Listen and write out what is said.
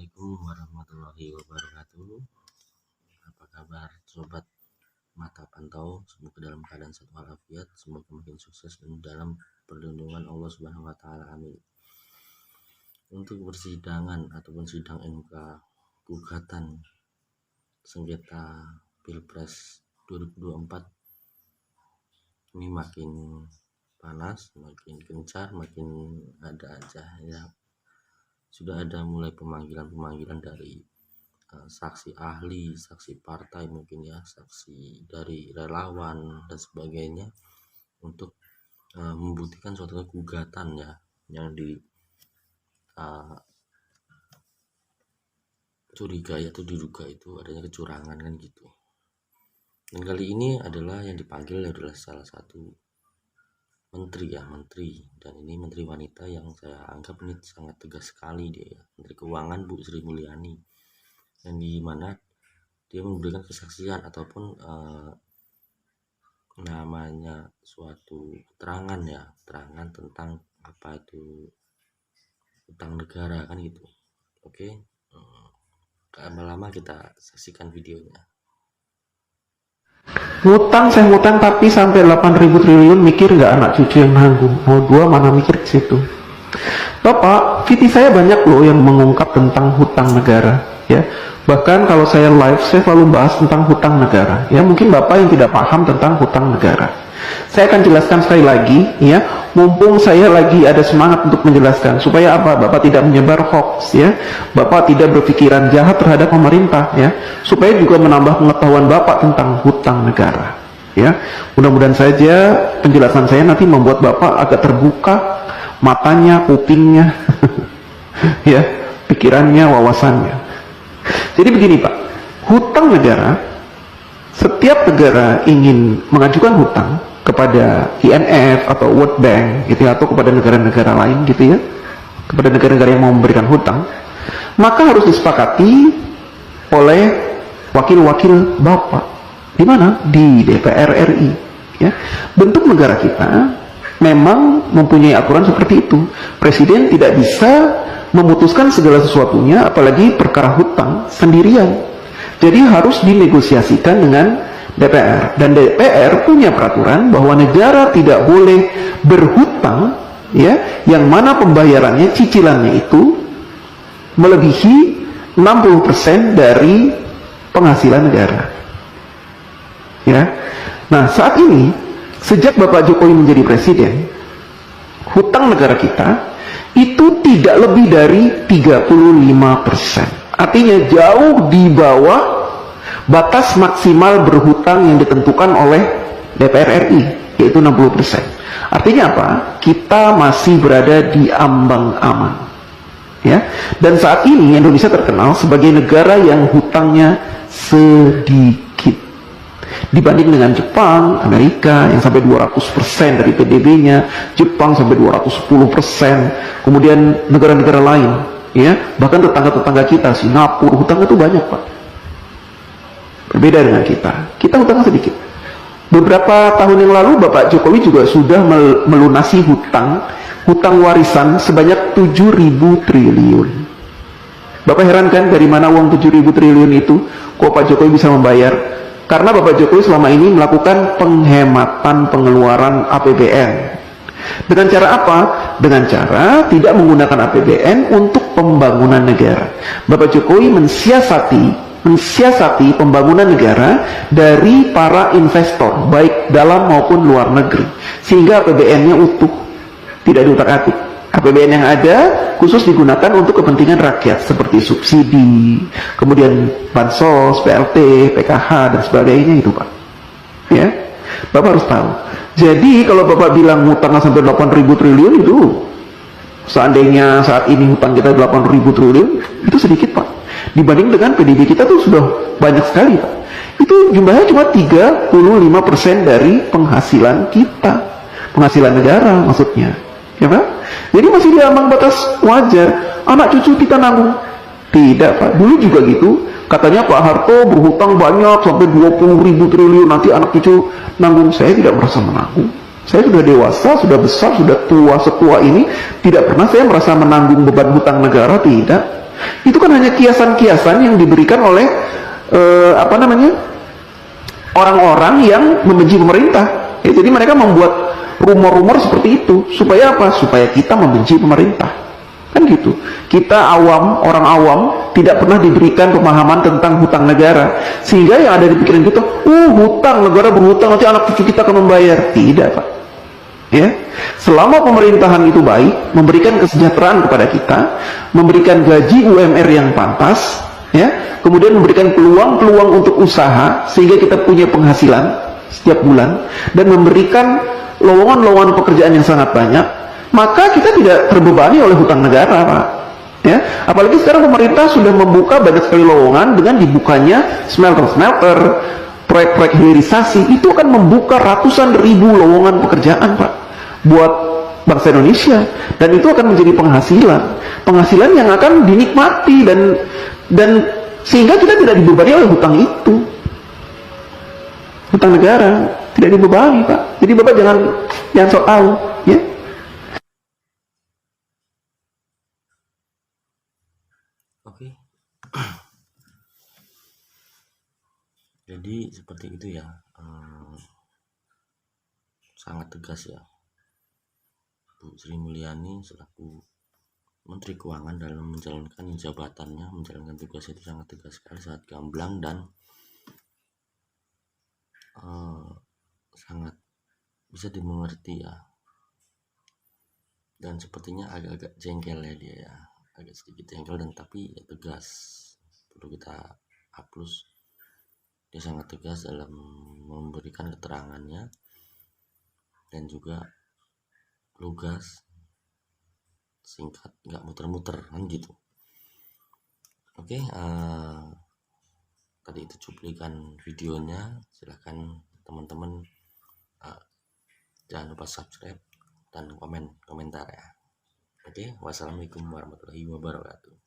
Assalamualaikum warahmatullahi wabarakatuh. Apa kabar sobat mata pantau? Semoga dalam keadaan sehat walafiat, semoga makin sukses dan dalam perlindungan Allah Subhanahu wa taala. Amin. Untuk persidangan ataupun sidang MK gugatan sengketa Pilpres 2024 ini makin panas, makin gencar, makin ada aja ya. Sudah ada mulai pemanggilan dari saksi ahli, saksi partai mungkin ya, saksi dari relawan dan sebagainya untuk membuktikan suatu gugatan ya yang curigai atau diduga itu adanya kecurangan kan gitu. Dan kali ini adalah yang dipanggil adalah salah satu menteri, dan ini menteri wanita yang saya anggap ini sangat tegas sekali dia ya. Menteri Keuangan Bu Sri Mulyani, yang dimana dia memberikan kesaksian ataupun namanya suatu keterangan tentang apa itu utang negara kan gitu. Oke, lama-lama kita saksikan videonya. Ngutang saya ngutang tapi sampai 8.000 triliun, mikir nggak anak cucu yang nanggung? Mau dua mana mikir ke situ. Bapak, VT saya banyak loh yang mengungkap tentang hutang negara ya. Bahkan kalau saya live saya selalu bahas tentang hutang negara ya. Mungkin Bapak yang tidak paham tentang hutang negara, saya akan jelaskan sekali lagi ya, mumpung saya lagi ada semangat untuk menjelaskan supaya apa? Bapak tidak menyebar hoax ya, Bapak tidak berpikiran jahat terhadap pemerintah ya, supaya juga menambah pengetahuan Bapak tentang hutang negara ya. Mudah-mudahan saja penjelasan saya nanti membuat Bapak agak terbuka matanya, kupingnya ya, pikirannya, wawasannya. Jadi begini Pak, hutang negara, setiap negara ingin mengajukan hutang kepada IMF atau World Bank gitu ya, atau kepada negara-negara lain gitu ya, kepada negara-negara yang mau memberikan hutang, maka harus disepakati oleh wakil-wakil Bapak. Di mana? Di DPR RI ya. Bentuk negara kita memang mempunyai aturan seperti itu. Presiden tidak bisa memutuskan segala sesuatunya, apalagi perkara hutang sendirian. Jadi harus dinegosiasikan dengan DPR, dan DPR punya peraturan bahwa negara tidak boleh berhutang ya, yang mana pembayarannya, cicilannya itu melebihi 60% dari penghasilan negara ya. Nah saat ini sejak Bapak Jokowi menjadi presiden, hutang negara kita itu tidak lebih dari 35%. Artinya jauh di bawah batas maksimal berhutang yang ditentukan oleh DPR RI, yaitu 60%. Artinya apa? Kita masih berada di ambang aman ya. Dan saat ini Indonesia terkenal sebagai negara yang hutangnya sedikit dibanding dengan Jepang, Amerika yang sampai 200% dari PDB-nya, Jepang sampai 210%, kemudian negara-negara lain ya, bahkan tetangga-tetangga kita, Singapura, hutangnya itu banyak Pak. Berbeda dengan kita hutangnya sedikit. Beberapa tahun yang lalu Bapak Jokowi juga sudah melunasi hutang warisan sebanyak 7.000 triliun. Bapak heran kan dari mana uang 7.000 triliun itu kok Pak Jokowi bisa membayar? Karena Bapak Jokowi selama ini melakukan penghematan pengeluaran APBN. Dengan cara apa? Dengan cara tidak menggunakan APBN untuk pembangunan negara. Bapak Jokowi mensiasati pembangunan negara dari para investor, baik dalam maupun luar negeri, sehingga APBN-nya utuh, tidak diutak-atik. APBN yang ada khusus digunakan untuk kepentingan rakyat seperti subsidi, kemudian bansos, PLT, PKH dan sebagainya itu Pak. Ya, Bapak harus tahu. Jadi kalau Bapak bilang hutangnya sampai 8.000 triliun itu, seandainya saat ini hutang kita 8.000 triliun, itu sedikit Pak. Dibanding dengan PDB kita tuh sudah banyak sekali Pak. Itu jumlahnya cuma 35% dari penghasilan kita, penghasilan negara maksudnya, ya Pak. Jadi masih di ambang batas wajar. Anak cucu kita nanggung? Tidak Pak. Dulu juga gitu. Katanya Pak Harto berhutang banyak sampai 20.000 triliun, nanti anak cucu nanggung. Saya tidak merasa menanggung. Saya sudah dewasa, sudah besar, sudah tua setua ini, tidak pernah saya merasa menanggung beban hutang negara, tidak. Itu kan hanya kiasan-kiasan yang diberikan oleh orang-orang yang membenci pemerintah. Ya, jadi mereka membuat rumor-rumor seperti itu supaya apa? Supaya kita membenci pemerintah. Kan gitu. Kita awam, orang awam tidak pernah diberikan pemahaman tentang hutang negara, sehingga yang ada di pikiran kita, hutang, negara berhutang, nanti anak cucu kita akan membayar. Tidak, Pak. Ya, selama pemerintahan itu baik, memberikan kesejahteraan kepada kita, memberikan gaji UMR yang pantas, ya, kemudian memberikan peluang-peluang untuk usaha sehingga kita punya penghasilan setiap bulan dan memberikan lowongan-lowongan pekerjaan yang sangat banyak, maka kita tidak terbebani oleh hutang negara, Pak. Ya, apalagi sekarang pemerintah sudah membuka banyak sekali lowongan dengan dibukanya smelter-smelter, proyek-proyek hilirisasi, itu akan membuka ratusan ribu lowongan pekerjaan, Pak, buat bangsa Indonesia, dan itu akan menjadi penghasilan yang akan dinikmati dan sehingga kita tidak dibebani oleh hutang itu, hutang negara tidak dibebani, Pak. Jadi Bapak jangan sok tahu, ya. Oke. Jadi seperti itu ya, sangat tegas ya Bu Sri Mulyani selaku Menteri Keuangan dalam menjalankan jabatannya, menjalankan tugas itu sangat tegas sekali, sangat gamblang dan sangat bisa dimengerti ya. Dan sepertinya agak-agak jengkel ya dia ya, agak sedikit jengkel dan tapi ya tegas, perlu kita hapus. Dia sangat tegas dalam memberikan keterangannya dan juga lugas, singkat, nggak muter-muter kan gitu. Oke, tadi itu cuplikan videonya. Silahkan teman-teman jangan lupa subscribe dan komentar ya. Oke, wassalamualaikum warahmatullahi wabarakatuh.